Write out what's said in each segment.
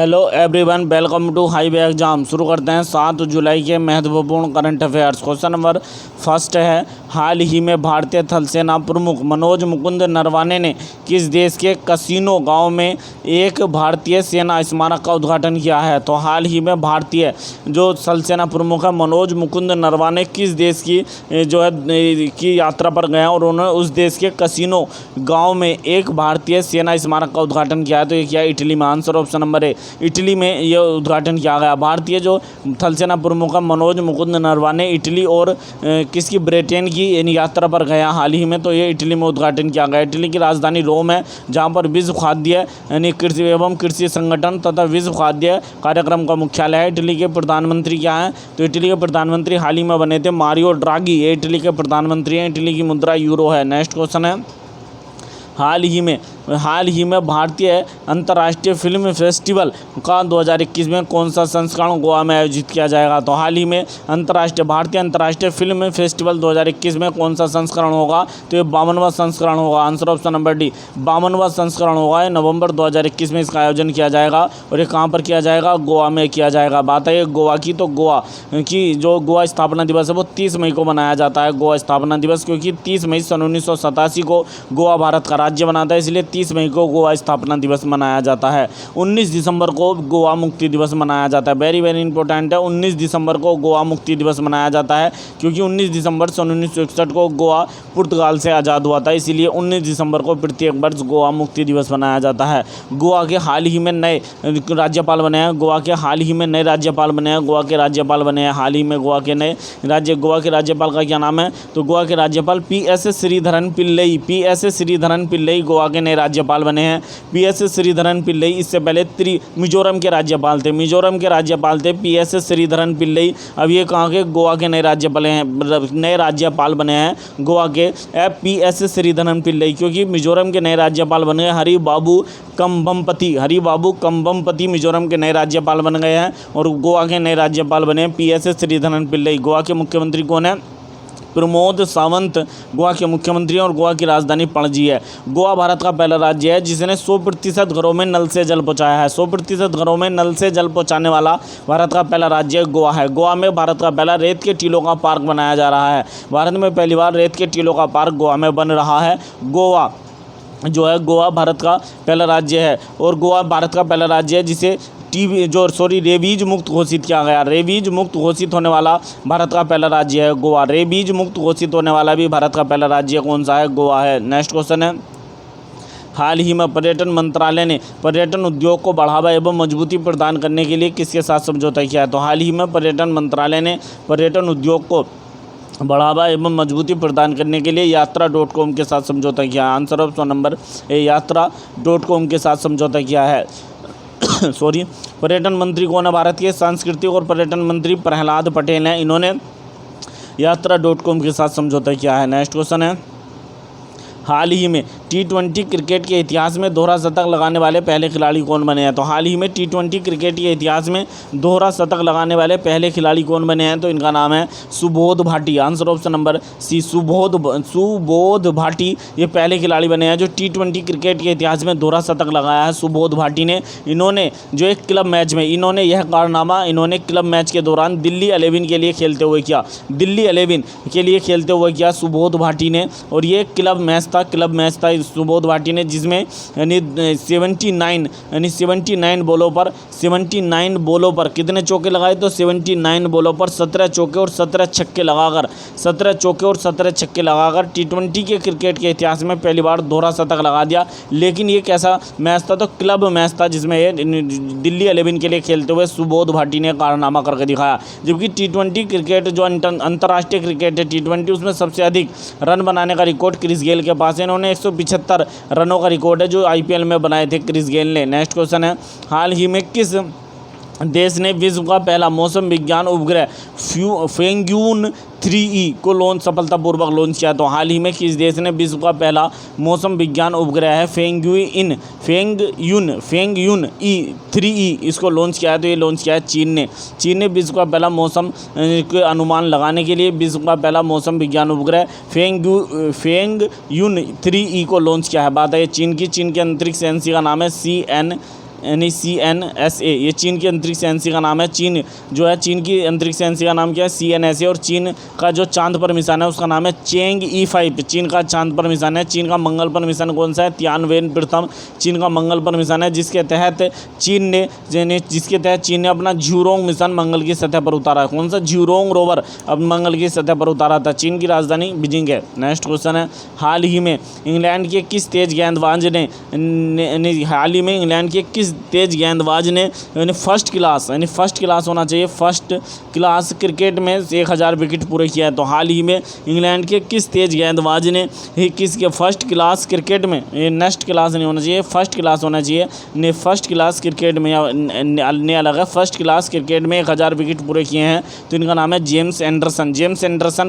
Hello everyone, welcome to highway exam. शुरू करते हैं 7 जुलाई के महत्वपूर्ण current affairs. Question number first है, हाल ही में भारतीय थल सेना प्रमुख मनोज मुकुंद नरवाने ने किस देश के कसिनो गांव में एक भारतीय सेना स्मारक का उद्घाटन किया है? तो हाल ही में भारतीय जो थल सेना प्रमुख है मनोज मुकुंद नरवाने किस देश की की यात्रा पर गए और उन्होंने उस देश के कसिनो गाँव में एक भारतीय सेना स्मारक का उद्घाटन किया है। तो ये किया इटली में। आंसर ऑप्शन नंबर ए, इटली में यह उद्घाटन किया गया। भारतीय जो थल सेना प्रमुख मनोज मुकुंद नरवाने इटली और किसकी ब्रिटेन की यात्रा पर गया हाल ही में, तो ये इटली में उद्घाटन किया गया। इटली की राजधानी रोम है, जहां पर विश्व खाद्य कृषि एवं कृषि संगठन तथा विश्व खाद्य कार्यक्रम का मुख्यालय है। इटली के प्रधानमंत्री क्या हैं? तो इटली के प्रधानमंत्री हाल ही में बने थे मारियो ड्रागी, ये इटली के प्रधानमंत्री हैं। इटली की मुद्रा यूरो है। नेक्स्ट क्वेश्चन है, हाल ही में भारतीय अंतर्राष्ट्रीय फिल्म फेस्टिवल का 2021 में कौन सा संस्करण गोवा में आयोजित किया जाएगा? तो हाल ही में भारतीय अंतर्राष्ट्रीय फिल्म फेस्टिवल 2021 में कौन सा संस्करण होगा? तो ये 52वां संस्करण होगा। आंसर ऑप्शन नंबर डी, 52वां संस्करण होगा। नवंबर 2021 में इसका आयोजन किया जाएगा और ये कहाँ पर किया जाएगा? गोवा में किया जाएगा। बात है गोवा की, तो गोवा की जो गोवा स्थापना दिवस है वो 30 मई को मनाया जाता है। गोवा स्थापना दिवस, क्योंकि 30 मई सन 1987 को गोवा भारत का राज्य बना था, इसलिए 30 मई को गोवा स्थापना दिवस मनाया जाता है। 19 दिसंबर को गोवा मुक्ति दिवस मनाया जाता है। वेरी वेरी इंपॉर्टेंट है, 19 दिसंबर को गोवा मुक्ति दिवस मनाया जाता है, क्योंकि 19 दिसंबर सन 1961 को गोवा पुर्तगाल से आज़ाद हुआ था, इसीलिए 19 दिसंबर को प्रत्येक वर्ष गोवा मुक्ति दिवस मनाया जाता है। गोवा के हाल ही में नए राज्यपाल बने हैं। गोवा के हाल ही में नए राज्यपाल बने हैं। गोवा के राज्यपाल बने हैं हाल ही में। गोवा के राज्यपाल का क्या नाम है? तो गोवा के राज्यपाल PS श्रीधरन पिल्लई गोवा के नए राज्यपाल बने हैं। PS श्रीधरन पिल्लई इससे पहले मिजोरम के राज्यपाल थे। PS श्रीधरन पिल्लई अब ये कहाँ के? गोवा के नए राज्यपाल बने हैं गोवा के PS श्रीधरन पिल्लई, क्योंकि मिजोरम के नए राज्यपाल बन गए हरिबाबू कम्बमपति मिजोरम के नए राज्यपाल बन गए हैं और गोवा के नए राज्यपाल बने हैं PS श्रीधरन पिल्लई। गोवा के मुख्यमंत्री कौन है? प्रमोद सावंत गोवा के मुख्यमंत्री और गोवा की राजधानी पणजी है। गोवा भारत का पहला राज्य है जिसने 100% घरों में नल से जल पहुंचाया है। 100% घरों में नल से जल पहुंचाने वाला भारत का पहला राज्य गोवा है। गोवा में भारत का पहला रेत के टीलों का पार्क बनाया जा रहा है। भारत में पहली बार रेत के टीलों का पार्क गोवा में बन रहा है। गोवा भारत का पहला राज्य है और गोवा भारत का पहला राज्य है जिसे रेबीज मुक्त घोषित किया गया। रेबीज मुक्त घोषित होने वाला भारत का पहला राज्य है गोवा। रेबीज मुक्त घोषित होने वाला भी भारत का पहला राज्य कौन सा है? गोवा है। नेक्स्ट क्वेश्चन है, हाल ही में पर्यटन मंत्रालय ने पर्यटन उद्योग को बढ़ावा एवं मजबूती प्रदान करने के लिए किसके साथ समझौता किया है? तो हाल ही में पर्यटन मंत्रालय ने पर्यटन उद्योग को बढ़ावा एवं मजबूती प्रदान करने के लिए यात्रा.com के साथ समझौता किया है। आंसर ऑप्शन नंबर ए, यात्रा.com के साथ समझौता किया है। पर्यटन मंत्री कौन है? भारत के सांस्कृतिक और पर्यटन मंत्री प्रहलाद पटेल हैं। इन्होंने यात्रा.com के साथ समझौता किया है। नेक्स्ट क्वेश्चन है, हाल ही में T20 क्रिकेट के इतिहास में दोहरा शतक लगाने वाले पहले खिलाड़ी कौन बने हैं? तो हाल ही में T20 क्रिकेट के इतिहास में दोहरा शतक लगाने वाले पहले खिलाड़ी कौन बने हैं? तो इनका नाम है Subodh Bhati. Answer option number C, Subodh Bhati ये पहले खिलाड़ी बने हैं जो T20 क्रिकेट के इतिहास में दोहरा शतक लगाया है सुबोध भाटी ने। इन्होंने जो एक क्लब मैच में इन्होंने क्लब मैच के दौरान दिल्ली 11 के लिए खेलते हुए किया सुबोध भाटी ने, और ये क्लब मैच था सुबोध भाटी ने, जिसमें 79 बोलों पर कितने चौके लगाए? तो 79 बोलों पर 17 चौके और 17 छक्के लगाकर T20 के क्रिकेट के इतिहास में पहली बार दोहरा शतक लगा दिया। लेकिन ये कैसा मैच था? तो क्लब मैच था जिसमें दिल्ली 11 के लिए खेलते हुए सुबोध भाटी ने कारनामा करके दिखाया। जबकि T20 क्रिकेट जो अंतर्राष्ट्रीय क्रिकेट है T20, उसमें सबसे अधिक रन बनाने का रिकॉर्ड क्रिस गेल के पास है। इन्होंने 175 रनों का रिकॉर्ड है जो IPL में बनाए थे क्रिस गेल ने। नेक्स्ट क्वेश्चन है, हाल ही में किस देश ने विश्व का पहला मौसम विज्ञान उपग्रह फेंगयून 3E को सफलतापूर्वक लॉन्च किया? तो हाल ही में किस देश ने विश्व का पहला मौसम विज्ञान उपग्रह है फेंगयून 3E इसको लॉन्च किया है? तो ये लॉन्च किया है चीन ने विश्व का पहला मौसम के अनुमान लगाने के लिए विश्व का पहला मौसम विज्ञान उपग्रह फेंगयून 3E को लॉन्च किया है। बात है चीन के अंतरिक्ष एजेंसी का नाम है यानी CNSA, ये चीन की अंतरिक्ष एजेंसी का नाम है। चीन जो है, चीन की अंतरिक्ष एजेंसी का नाम क्या है? CNSA। और चीन का जो चांद पर मिशन है उसका नाम है चेंग-ई 5। चीन का चांद पर मिशन है। चीन का मंगल पर मिशन कौन सा है? तियानवेन प्रथम चीन का मंगल पर मिशन है, जिसके तहत चीन ने अपना झ्यूरोंग मिशन मंगल की सतह पर उतारा है। कौन सा? झ्यूरोंग रोवर अब मंगल की सतह पर उतारा था। चीन की राजधानी बीजिंग है। नेक्स्ट क्वेश्चन है, हाल ही में इंग्लैंड के किस तेज गेंदबाज ने फर्स्ट क्लास होना चाहिए, फर्स्ट क्लास क्रिकेट में 1000 विकेट पूरे किया है। तो हाल ही में इंग्लैंड के किस तेज गेंदबाज ने किसके फर्स्ट क्लास क्रिकेट में, ये नेक्स्ट क्लास नहीं होना चाहिए, फर्स्ट क्लास होना चाहिए, ने फर्स्ट क्लास क्रिकेट में ने अलग है, फर्स्ट क्लास क्रिकेट में 1000 विकेट पूरे किए हैं। तो इनका नाम है James Anderson. James Anderson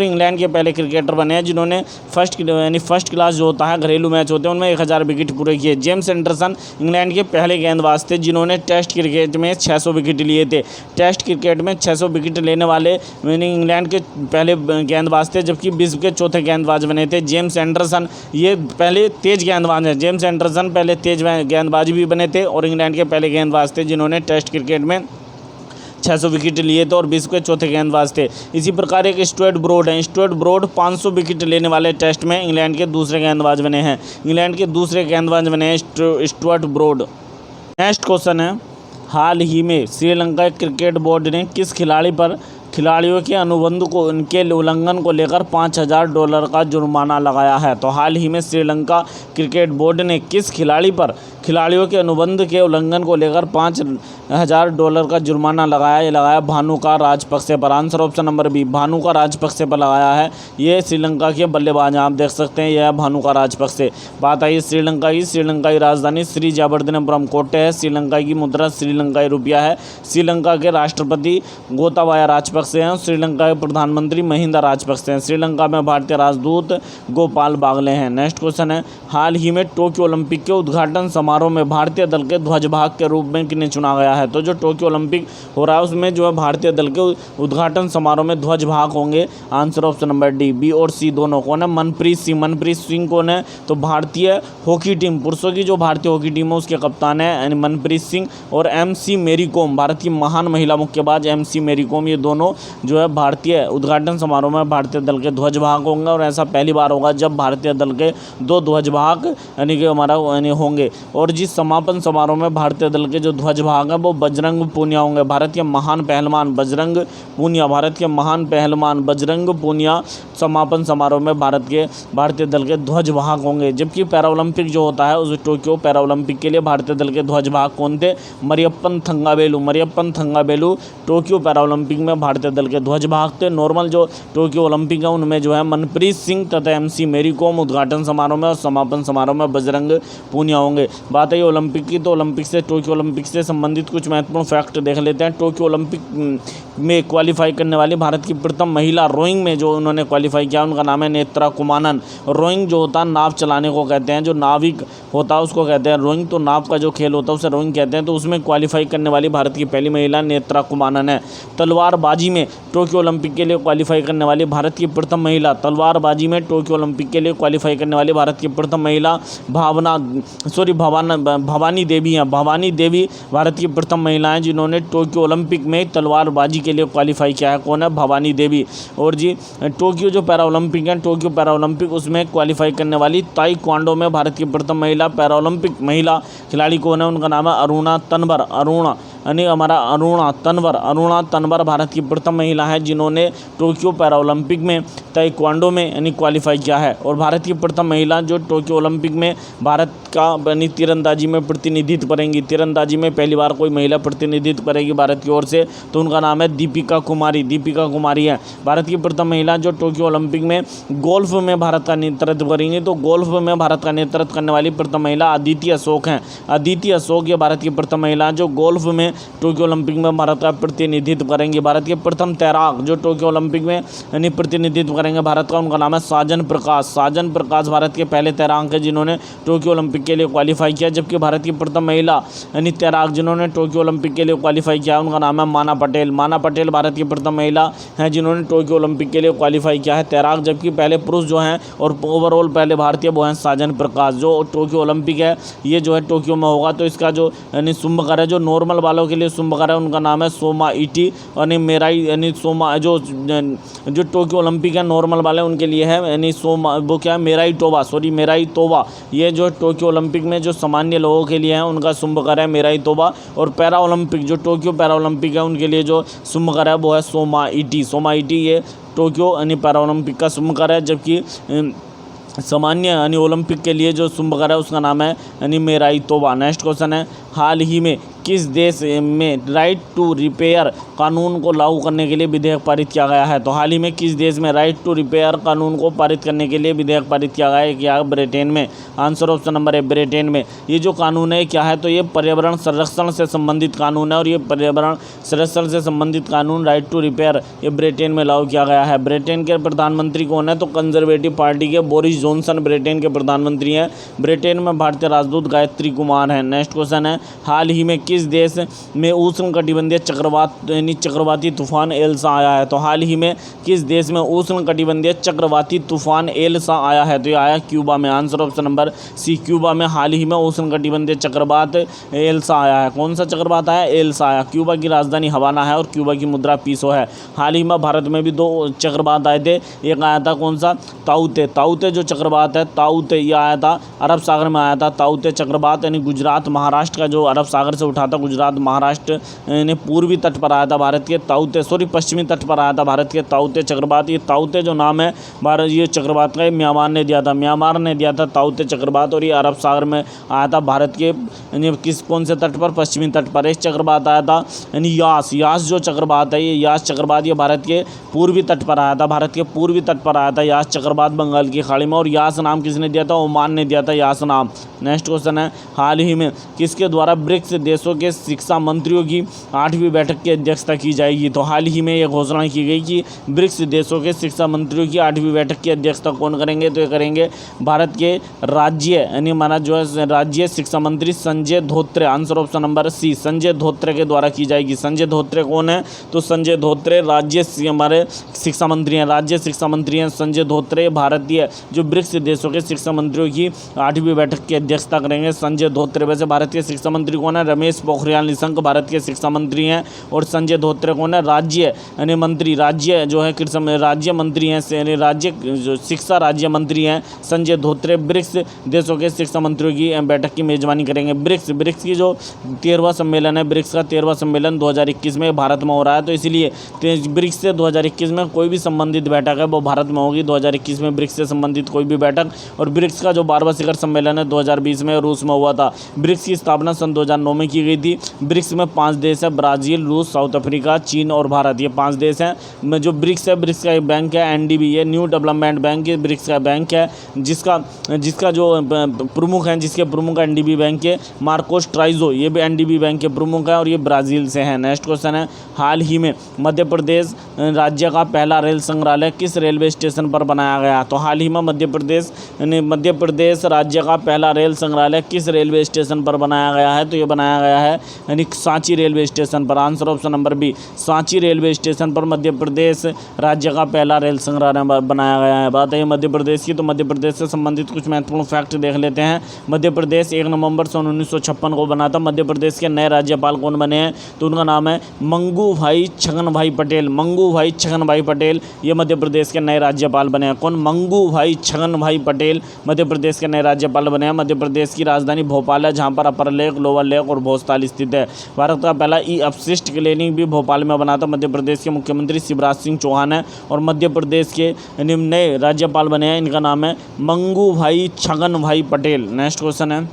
England के पहले क्रिकेटर बने हैं जिन्होंने फर्स्ट क्लास जो होता है, घरेलू मैच होते हैं उनमें 1000 विकेट पूरे किए। जेम्स एंडरसन इंग्लैंड के पहले गेंदबाज थे जिन्होंने टेस्ट क्रिकेट में 600 विकेट लिए थे। टेस्ट क्रिकेट में 600 विकेट लेने वाले इंग्लैंड के पहले गेंदबाज थे, जबकि विश्व के चौथे गेंदबाज बने थे जेम्स एंडरसन। ये पहले तेज गेंदबाज हैं। जेम्स एंडरसन पहले तेज गेंदबाज भी बने थे और इंग्लैंड के पहले गेंदबाज थे जिन्होंने टेस्ट क्रिकेट में 600 विकेट लिए थे और विश्व के चौथे गेंदबाज थे। इसी प्रकार एक स्टुअर्ट ब्रॉड है। स्टुअर्ट ब्रॉड 500 विकेट लेने वाले टेस्ट में इंग्लैंड के दूसरे गेंदबाज बने हैं। Stuart broad. नेक्स्ट क्वेश्चन है, हाल ही में श्रीलंका क्रिकेट बोर्ड ने किस खिलाड़ियों के अनुबंध को उनके उल्लंघन को लेकर $5000 का जुर्माना लगाया है? तो हाल ही में श्रीलंका क्रिकेट बोर्ड ने किस खिलाड़ियों के अनुबंध के उल्लंघन को लेकर $5000 का जुर्माना लगाया? ये लगाया भानुका राजपक्षे पर। Answer option number B, Bhanuka Rajapaksa पर लगाया है। ये श्रीलंका के बल्लेबाज हैं, आप देख सकते हैं, यह है भानुका राजपक्षे। बात आई श्रीलंका की राजधानी श्री जयवर्धनेपुरम कोटे है। श्रीलंका की मुद्रा श्रीलंकाई रुपया है। श्रीलंका के राष्ट्रपति गोताबाया राजपक्षे हैं। श्रीलंका के प्रधानमंत्री महिंदा राजपक्षे हैं। श्रीलंका में भारतीय राजदूत गोपाल बागले हैं। नेक्स्ट क्वेश्चन है, हाल ही में टोक्यो ओलंपिक के उद्घाटन समारोह में भारतीय दल के ध्वजभाग के रूप में किन्हें चुना गया है? तो जो टोक्यो ओलंपिक हो रहा है उसमें जो है भारतीय दल के उद्घाटन समारोह में ध्वजभाग होंगे। Answer option number D, B और सी दोनों। कौन है? मनप्रीत सिंह कौन है? तो भारतीय हॉकी टीम, पुरुषों की जो भारतीय हॉकी टीम है उसके कप्तान है यानी मनप्रीत सिंह। और MC मेरी कॉम, भारत की महान महिला मुक्केबाज MC मेरी कॉम, ये दोनों जो है भारतीय उद्घाटन समारोह में भारतीय दल के ध्वजभाग होंगे। और ऐसा पहली बार होगा जब भारतीय दल के 2 ध्वजभाग यानी कि होंगे। और जिस समापन समारोह में भारतीय दल के जो ध्वजभाग हैं वो बजरंग पूनिया होंगे। भारत के महान पहलवान बजरंग पूनिया समापन समारोह में भारतीय दल के ध्वजभाग होंगे। जबकि पैरालंपिक जो होता है उस टोक्यो पैरालंपिक के लिए भारतीय दल के ध्वजभाग कौन थे? मरियप्पन थंगावेलु टोक्यो पैरालंपिक में भारतीय दल के ध्वजभाग थे। नॉर्मल जो टोक्यो ओलंपिक है उनमें जो है मनप्रीत सिंह तथा MC मेरी कॉम उद्घाटन समारोह में और समापन समारोह में बजरंग पूनिया होंगे। बात है ओलंपिक की, तो टोक्यो ओलंपिक से संबंधित कुछ महत्वपूर्ण फैक्ट देख लेते हैं। टोक्यो ओलंपिक में क्वालिफाई करने वाली भारत की प्रथम महिला रोइंग में जो उन्होंने क्वालिफाई किया उनका नाम है नेत्रा कुमानन। रोइंग जो होता है नाव चलाने को कहते हैं, जो नाविक होता है उसको कहते हैं रोइंग। तो नाव का जो खेल होता है उसे रोइंग कहते हैं। तो उसमें क्वालिफाई करने वाली भारत की पहली महिला नेत्रा कुमानन है। तलवारबाजी में टोक्यो ओलंपिक के लिए क्वालिफाई करने वाली भारत की प्रथम महिला भवानी देवी हैं। भवानी देवी भारत की प्रथम महिला हैं जिन्होंने टोक्यो ओलंपिक में तलवारबाजी के लिए क्वालिफाई किया है। कौन है? भवानी देवी। और जी टोक्यो जो पैरालंपिक है, टोक्यो पैरालंपिक उसमें क्वालिफाई करने वाली ताइक्वांडो में भारत की प्रथम महिला पैरालंपिक महिला खिलाड़ी कौन है? उनका नाम है अरुणा तनवर भारत की प्रथम महिला है जिन्होंने टोक्यो पैरालंपिक में ताइक्वांडो में यानी क्वालिफाई किया है। और भारत की प्रथम महिला जो टोक्यो ओलंपिक में भारत का तीरंदाजी में प्रतिनिधित्व करेंगी। तीरंदाजी में पहली बार कोई महिला प्रतिनिधित्व करेगी भारत की ओर से, तो उनका नाम है दीपिका कुमारी है। भारत की प्रथम महिला जो टोक्यो ओलंपिक में गोल्फ में भारत का नेतृत्व करेंगी। तो गोल्फ में भारत का नेतृत्व करने वाली प्रथम महिला अदिति अशोक हैं। अदिति अशोक ये भारत की प्रथम महिला जो गोल्फ में टोक्यो ओलंपिक में भारत का प्रतिनिधित्व करेंगे। भारत के प्रथम तैराक जो टोक्यो ओलंपिक में यानी प्रतिनिधित्व करेंगे भारत का, उनका नाम है साजन प्रकाश। साजन प्रकाश भारत के पहले तैराक हैं जिन्होंने टोक्यो ओलंपिक के लिए क्वालिफाई किया। जबकि भारत की प्रथम महिला यानी तैराक जिन्होंने टोक्यो ओलंपिक के लिए क्वालिफाई किया, उनका नाम है माना पटेल। माना पटेल भारत की प्रथम महिला हैं जिन्होंने टोक्यो ओलंपिक के लिए क्वालिफाई किया है तैराक। जबकि पहले पुरुष जो हैं और ओवरऑल पहले भारतीय वो हैं साजन प्रकाश। जो टोक्यो ओलंपिक है ये जो है टोक्यो में होगा, तो इसका जो यानी शुंभकर है, जो नॉर्मल वालों के लिए शुंभकर है, उनका नाम है सोमा इटी। यानी मेराई यानी सोमा जो टोक्यो ओलंपिक है नॉर्मल वाले उनके लिए है यानी सोमा वो क्या है मेराई टोबा, सॉरी मेराई तोबा। ये जो टोक्यो ओलंपिक में जो सामान्य लोगों के लिए है उनका शुंभकर है मेराई तोबा। और पैरा ओलंपिक जो टोक्यो पैरा ओलंपिक है उनके लिए जो शुंभकर है वो है सोमा इटी। सोमा इटी ये टोक्यो यानी पैरा ओलंपिक का शुंभकर है। जबकि सामान्य यानी ओलंपिक के लिए जो शुंभकर है उसका नाम है यानी मेराई तोबा। नेक्स्ट क्वेश्चन है, हाल ही में किस देश में राइट टू रिपेयर कानून को लागू करने के लिए विधेयक पारित किया गया है? तो हाल ही में किस देश में राइट टू रिपेयर कानून को पारित करने के लिए विधेयक पारित किया गया है? क्या ब्रिटेन में? आंसर ऑप्शन नंबर है ब्रिटेन में। ये जो कानून है क्या है, तो ये पर्यावरण संरक्षण से संबंधित कानून है और ये पर्यावरण संरक्षण से संबंधित कानून राइट टू रिपेयर ये ब्रिटेन में लागू किया गया है। ब्रिटेन के प्रधानमंत्री कौन है? तो कंजर्वेटिव पार्टी के बोरिस जॉनसन ब्रिटेन के प्रधानमंत्री हैं। ब्रिटेन में भारतीय राजदूत गायत्री कुमार हैं। नेक्स्ट क्वेश्चन है, हाल ही में किस देश में उष्णकटिबंधीय चक्रवात यानी चक्रवाती तूफान एल्सा आया है? तो हाल ही में किस देश में उष्णकटिबंधीय चक्रवाती तूफान एल्सा आया है? तो ये आया क्यूबा में। Answer option number C Cuba में हाल ही में उष्णकटिबंधीय चक्रवात एल्सा आया है। कौन सा चक्रवात आया? एल्सा आया। क्यूबा की राजधानी हवाना है और क्यूबा की मुद्रा पीसो है। हाल ही में भारत में भी दो चक्रवात आए थे। एक आया था कौन सा? ताउते। ताउते जो चक्रवात है ताउते ये आया था अरब सागर में आया था। ताउते चक्रवात यानी गुजरात महाराष्ट्र का जो अरब सागर से उठा था, गुजरात महाराष्ट्र ने पूर्वी तट पर आया था भारत के ताउते, सॉरी पश्चिमी तट पर आया था भारत के ताउते चक्रवात। ये ताउते जो नाम है भारत ये चक्रवात का म्यांमार ने दिया था, म्यांमार ने दिया था ताउते चक्रवात। और ये अरब सागर में आया था भारत के किस कौन से तट पर? पश्चिमी तट पर। एक चक्रवात आया था यानी यास। यास जो चक्रवात है ये यास चक्रवात ये भारत के पूर्वी तट पर आया था, भारत के पूर्वी तट पर आया था यास चक्रवात बंगाल की खाड़ी में। और यास नाम किसने दिया था? ओमान ने दिया था यास नाम। नेक्स्ट क्वेश्चन है, हाल ही में किसके द्वारा ब्रिक्स देशों के शिक्षा मंत्रियों की 8वीं बैठक की अध्यक्षता की जाएगी? तो हाल ही में यह घोषणा की गई कि ब्रिक्स देशों के शिक्षा मंत्रियों की 8वीं बैठक की अध्यक्षता कौन करेंगे? तो ये करेंगे भारत के राज्य यानी हमारा जो है राज्य शिक्षा मंत्री Sanjay Dhotre. Answer option number C Sanjay Dhotre के द्वारा की जाएगी। संजय धोत्रे कौन है? तो संजय धोत्रे राज्य हमारे शिक्षा मंत्री हैं, राज्य शिक्षा मंत्री हैं संजय धोत्रे। भारतीय जो ब्रिक्स देशों के शिक्षा मंत्रियों की 8वीं बैठक की अध्यक्षता करेंगे संजय धोत्रे। वैसे भारत के शिक्षा मंत्री कौन है? रमेश पोखरियाल निशंक भारत के शिक्षा मंत्री हैं। और संजय धोत्रे कौन है? राज्य यानी मंत्री, राज्य जो है राज्य मंत्री हैं, राज्य जो शिक्षा राज्य मंत्री हैं संजय धोत्रे। ब्रिक्स देशों के शिक्षा मंत्रियों की बैठक की मेजबानी करेंगे। ब्रिक्स की जो 13वां सम्मेलन है, ब्रिक्स का 13वां सम्मेलन 2021 में भारत में हो रहा है। तो इसलिए ब्रिक्स से 2021 में कोई भी संबंधित बैठक है वो भारत में होगी। 2021 में ब्रिक्स से संबंधित कोई भी बैठक। और ब्रिक्स का जो 12वां शिखर सम्मेलन है 2020 में रूस में हुआ था। ब्रिक्स की स्थापना सन 2009 में की गई थी। ब्रिक्स में 5 देश है, ब्राज़ील, रूस, साउथ अफ्रीका, चीन और भारत। ये 5 देश हैं। जो ब्रिक्स है, ब्रिक्स का एक बैंक है एनडीबी, ये न्यू डेवलपमेंट बैंक ये ब्रिक्स का बैंक है, जिसका जो प्रमुख हैं, जिसके प्रमुख एनडीबी बैंक के मार्कोस ट्राइजो, ये भी एनडीबी बैंक के प्रमुख हैं और ये ब्राज़ील से हैं। नेक्स्ट क्वेश्चन है, हाल ही में मध्य प्रदेश राज्य का पहला रेल संग्रहालय किस रेलवे स्टेशन पर बनाया गया? तो हाल ही में मध्य प्रदेश राज्य का पहला रेल संग्रहालय किस रेलवे स्टेशन पर बनाया गया है? तो ये बनाया गया है यानी सांची रेलवे स्टेशन पर। Answer option number B Sanchi railway station पर मध्य प्रदेश राज्य का पहला रेल संग्रहालय बनाया गया है। बात है मध्य प्रदेश की, तो मध्य प्रदेश से संबंधित कुछ महत्वपूर्ण फैक्ट देख लेते हैं। मध्य प्रदेश 1 नवंबर सन 1956 को बना था। मध्य प्रदेश के नए राज्यपाल कौन बने हैं? तो उनका नाम है मंगू भाई छगन भाई पटेल। मंगू भाई छगन भाई पटेल ये मध्य प्रदेश के नए राज्यपाल बने हैं। कौन? मंगू भाई छगन भाई पटेल मध्य प्रदेश के नए राज्यपाल बने हैं। मध्य प्रदेश की राजधानी भोपाल है, जहाँ पर अपर लेक, लोअर लेक और भोजताल स्थित है। भारत का पहला ई अपशिष्ट क्लिनिक भी भोपाल में बना था। मध्य प्रदेश के मुख्यमंत्री शिवराज सिंह चौहान है और मध्य प्रदेश के नए राज्यपाल बने हैं, इनका नाम है मंगू भाई छगन भाई पटेल। नेक्स्ट क्वेश्चन है,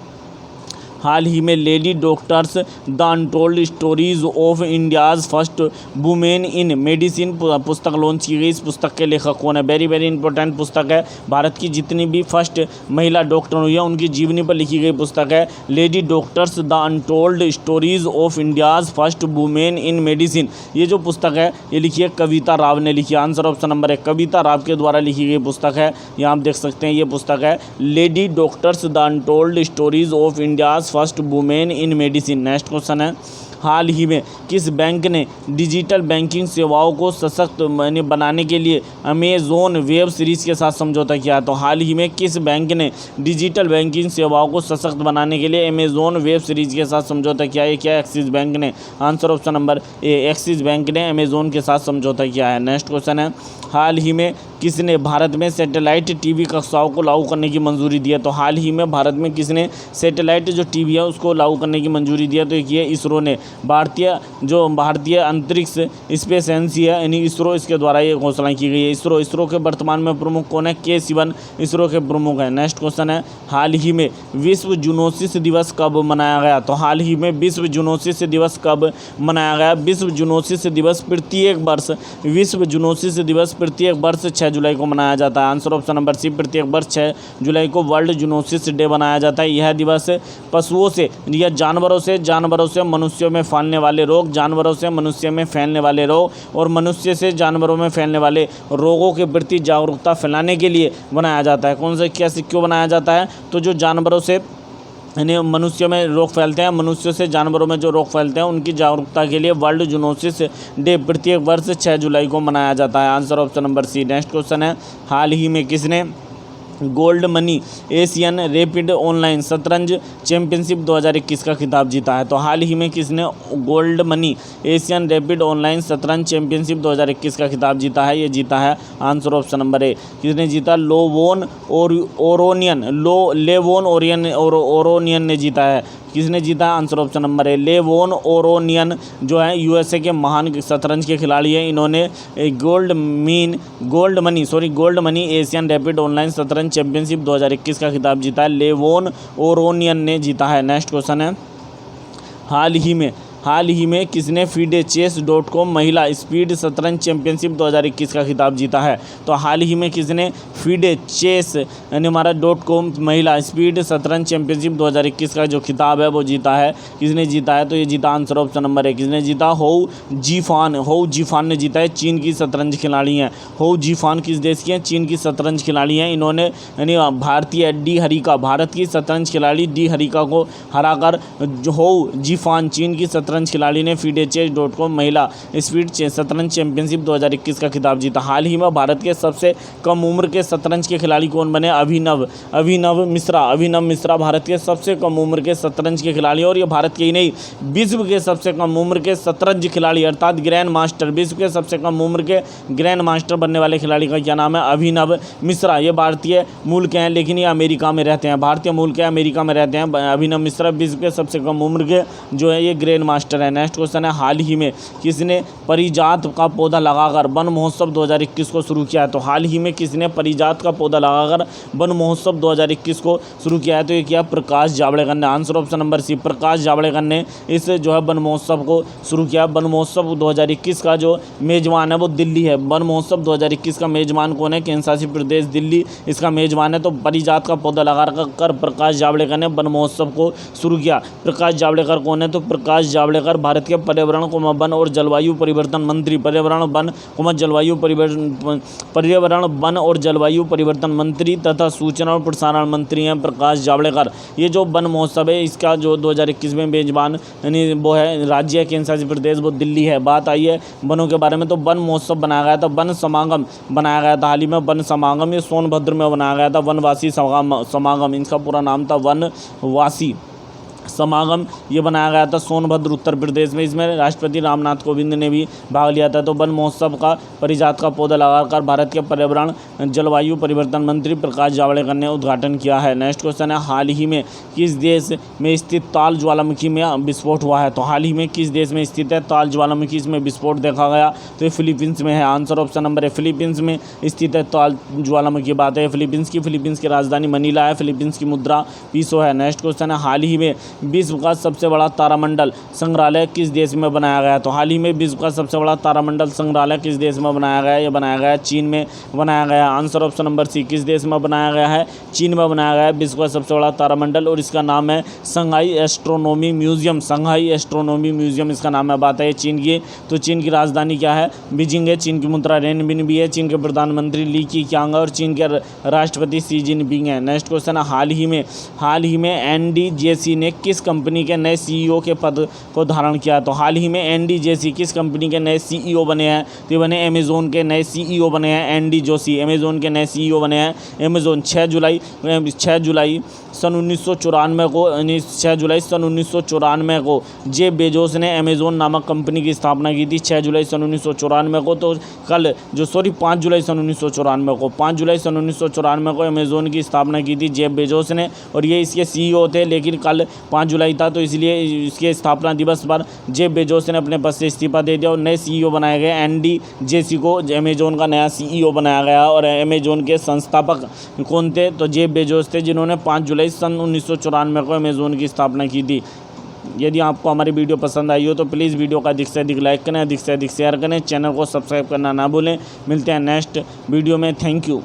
हाल ही में lady doctors the untold stories of India's first women in medicine पुस्तक लॉन्च की गई। इस पुस्तक के लेखक कौन है? वेरी वेरी इंपॉर्टेंट पुस्तक है। भारत की जितनी भी फर्स्ट महिला डॉक्टर हुई है उनकी जीवनी पर लिखी गई पुस्तक है lady doctors the untold stories of India's first women in medicine. ये जो पुस्तक है ये लिखी है कविता राव ने लिखी है। आंसर ऑप्शन नंबर है कविता राव के द्वारा लिखी गई पुस्तक है। यहाँ आप देख सकते हैं ये पुस्तक है lady doctors the untold stories of India's first women in medicine. Next question है, हाल ही में किस बैंक ने डिजिटल बैंकिंग सेवाओं को सशक्त बनाने के लिए अमेज़ॉन वेब सीरीज़ के साथ समझौता किया है? तो हाल ही में किस बैंक ने डिजिटल बैंकिंग सेवाओं को सशक्त बनाने के लिए अमेज़ॉन वेब सीरीज़ के साथ समझौता किया है? क्या एक्सिस बैंक ने? आंसर ऑप्शन नंबर ए, एक्सिस बैंक ने अमेज़ॉन के साथ समझौता किया है। नेक्स्ट क्वेश्चन है, हाल ही में किसने भारत में सैटेलाइट टीवी कक्षाओं को लागू करने की मंजूरी दी है? तो हाल ही में भारत में किसने सैटेलाइट जो टीवी है उसको लागू करने की मंजूरी दी है? तो ये इसरो ने, भारतीय अंतरिक्ष स्पेस एजेंसी है यानी इसरो, इसके द्वारा ये घोषणा की गई है। इसरो के वर्तमान में प्रमुख कौन है? के सिवन इसरो के प्रमुख हैं। नेक्स्ट क्वेश्चन है, हाल ही में विश्व जूनोसिस दिवस कब मनाया गया? तो हाल ही में विश्व जूनोसिस दिवस कब मनाया गया? विश्व जूनोसिस दिवस प्रत्येक वर्ष, विश्व जूनोसिस दिवस प्रत्येक वर्ष 6 जुलाई को मनाया जाता है। आंसर ऑप्शन नंबर सी, प्रत्येक वर्ष 6 जुलाई को वर्ल्ड जूनोसिस डे मनाया जाता है। यह दिवस पशुओं से या जानवरों से मनुष्यों में फैलने वाले रोग, जानवरों से मनुष्य में फैलने वाले रोग और मनुष्य से जानवरों में फैलने वाले रोगों के प्रति जागरूकता फैलाने के लिए बनाया जाता है। कौन से कैसे क्यों बनाया जाता है? तो जो जानवरों से यानी मनुष्यों में रोग फैलते हैं, मनुष्यों से जानवरों में जो रोग फैलते हैं उनकी जागरूकता के लिए वर्ल्ड जूनोसिस डे प्रत्येक वर्ष 6 जुलाई को मनाया जाता है। Answer option number C. Next question है, हाल ही में किसने gold money Asian rapid online शतरंज चैंपियनशिप 2021 का खिताब जीता है? तो हाल ही में किसने gold money Asian rapid online शतरंज चैंपियनशिप 2021 का खिताब जीता है? ये जीता है आंसर ऑप्शन नंबर ए। किसने जीता? लेवोन ओरोनियन ने जीता है। किसने जीता? Answer option number A, Levon Aronian जो है यूएसए के महान शतरंज के खिलाड़ी हैं। इन्होंने gold money Asian rapid online शतरंज चैंपियनशिप 2021 का खिताब जीता है। लेवोन ओरोनियन ने जीता है। नेक्स्ट क्वेश्चन है, हाल ही में किसने FIDE-Chess.com महिला स्पीड शतरंज चैंपियनशिप 2021 का खिताब जीता है? तो हाल ही में किसने FIDE-Chess यानी हमारा .com महिला स्पीड शतरंज चैंपियनशिप 2021 का जो खिताब है वो जीता है? किसने जीता है? तो ये जीता आंसर ऑप्शन नंबर है। किसने जीता? होउ जीफान ने जीता है। चीन की शतरंज खिलाड़ी हैं। होउ जीफान किस देश की हैं? चीन की शतरंज खिलाड़ी हैं। इन्होंने यानी भारत की शतरंज खिलाड़ी डी हरिका को हराकर होउ जीफान चीन की शतरंज खिलाड़ी ने FIDE-Chess.com महिला स्पीड शतरंज चैंपियनशिप 2021 का खिताब जीता। हाल ही में भारत के सबसे कम उम्र के शतरंज के खिलाड़ी कौन बने? अभिनव मिश्रा भारत के सबसे कम उम्र के शतरंज के खिलाड़ी, और ये भारत के ही नहीं विश्व के सबसे कम उम्र के शतरंज खिलाड़ी अर्थात ग्रैंड मास्टर, विश्व के सबसे कम उम्र के ग्रैंड मास्टर बनने वाले खिलाड़ी का क्या नाम है? अभिनव मिश्रा। ये भारतीय मूल के हैं लेकिन ये अमेरिका में रहते हैं। भारतीय मूल के अमेरिका में रहते हैं। अभिनव मिश्रा विश्व के सबसे कम उम्र के जो है ये ग्रैंड मास्टर है। नेक्स्ट क्वेश्चन है, हाल ही में किसने परिजात का पौधा लगाकर वन महोत्सव 2021 को शुरू किया है? तो हाल ही में किसने परिजात का पौधा लगाकर वन महोत्सव 2021 को शुरू किया है? तो ये किया प्रकाश जावड़ेकर ने। आंसर ऑप्शन नंबर सी, प्रकाश जावड़ेकर ने इस जो है वन महोत्सव को शुरू किया। वन महोत्सव 2021 का जो मेजबान है वो दिल्ली है। वन महोत्सव 2021 का मेजबान कौन है? केंद्र शासित प्रदेश दिल्ली इसका मेजबान है। तो परिजात का पौधा लगाकर प्रकाश जावड़ेकर ने वन महोत्सव को शुरू किया। प्रकाश जावड़ेकर कौन है? तो प्रकाश जावड़ेकर भारत के पर्यावरण वन और जलवायु परिवर्तन मंत्री, पर्यावरण वन और जलवायु परिवर्तन मंत्री तथा सूचना और प्रसारण मंत्री हैं प्रकाश जावड़ेकर। ये जो वन महोत्सव है इसका जो 2021 में मेजबान यानी वो है राज्य केंद्र शासित प्रदेश वो दिल्ली है। बात आई है वनों के बारे में, तो वन महोत्सव बनाया गया था, वन समागम बनाया गया था हाल ही में। वन समागम ये सोनभद्र में बनाया गया था। वनवासी समागम इनका पूरा नाम था, वनवासी समागम ये बनाया गया था सोनभद्र उत्तर प्रदेश में। इसमें राष्ट्रपति रामनाथ कोविंद ने भी भाग लिया था। तो वन महोत्सव का परिजात का पौधा लगाकर भारत के पर्यावरण जलवायु परिवर्तन मंत्री प्रकाश जावड़ेकर ने उद्घाटन किया है। नेक्स्ट क्वेश्चन है, हाल ही में किस देश में स्थित ताल ज्वालामुखी में विस्फोट हुआ है? तो हाल ही में किस देश में स्थित है ताल ज्वालामुखी, इसमें विस्फोट देखा गया? तो ये फिलीपींस में है। आंसर ऑप्शन नंबर है, फिलीपींस में स्थित है ताल ज्वालामुखी। बात है फिलीपींस की राजधानी मनीला है। फिलीपींस की मुद्रा पीसो है। नेक्स्ट क्वेश्चन है, हाल ही में विश्व का सबसे बड़ा तारामंडल संग्रहालय किस देश में बनाया गया? तो हाल ही में विश्व का सबसे बड़ा तारामंडल संग्रहालय किस देश में बनाया गया है? ये बनाया गया है चीन में बनाया गया है। आंसर ऑप्शन नंबर सी, किस देश में बनाया गया है? चीन में बनाया गया है विश्व का सबसे बड़ा तारामंडल, और इसका नाम है Shanghai astronomy museum. Shanghai astronomy museum इसका नाम है। बात है चीन की, तो चीन की राजधानी क्या है? बीजिंग है। चीन की मुद्रा रेनबिनबी है। चीन के प्रधानमंत्री ली कीक्यांग और चीन के राष्ट्रपति शी जिनपिंग है। नेक्स्ट क्वेश्चन है, हाल ही में एनडीजेसी ने किस कंपनी के नए सीईओ के पद को धारण किया? तो हाल ही में एनडीजेसी किस कंपनी के नए सीईओ बने हैं? तो ये बने अमेजोन के नए सीईओ बने हैं एनडी जोशी। अमेजोन के नए सीईओ बने हैं अमेजोन। 6 जुलाई सन 1994 को जेफ बेजोस ने अमेजोन नामक कंपनी की स्थापना की थी। 6 जुलाई सन 1994 को, तो 5 जुलाई सन 1994 को अमेजोन की स्थापना की थी जेफ बेजोस ने, और ये इसके सीईओ थे। लेकिन कल 5 जुलाई था, तो इसलिए इसके स्थापना दिवस पर जेफ बेजोस ने अपने पद से इस्तीफा दे दिया और नए सीईओ बनाए गए। एनडी जेसी को अमेजोन का नया सीईओ बनाया गया। और अमेजोन के संस्थापक कौन थे? तो जेफ बेजोस थे, जिन्होंने 5 जुलाई सन 1994 को अमेजोन की स्थापना की थी। यदि आपको हमारी वीडियो पसंद आई हो तो प्लीज़ वीडियो का अधिक से अधिक लाइक करें, अधिक से अधिक शेयर करें, चैनल को सब्सक्राइब करना ना भूलें। मिलते हैं नेक्स्ट वीडियो में। Thank you.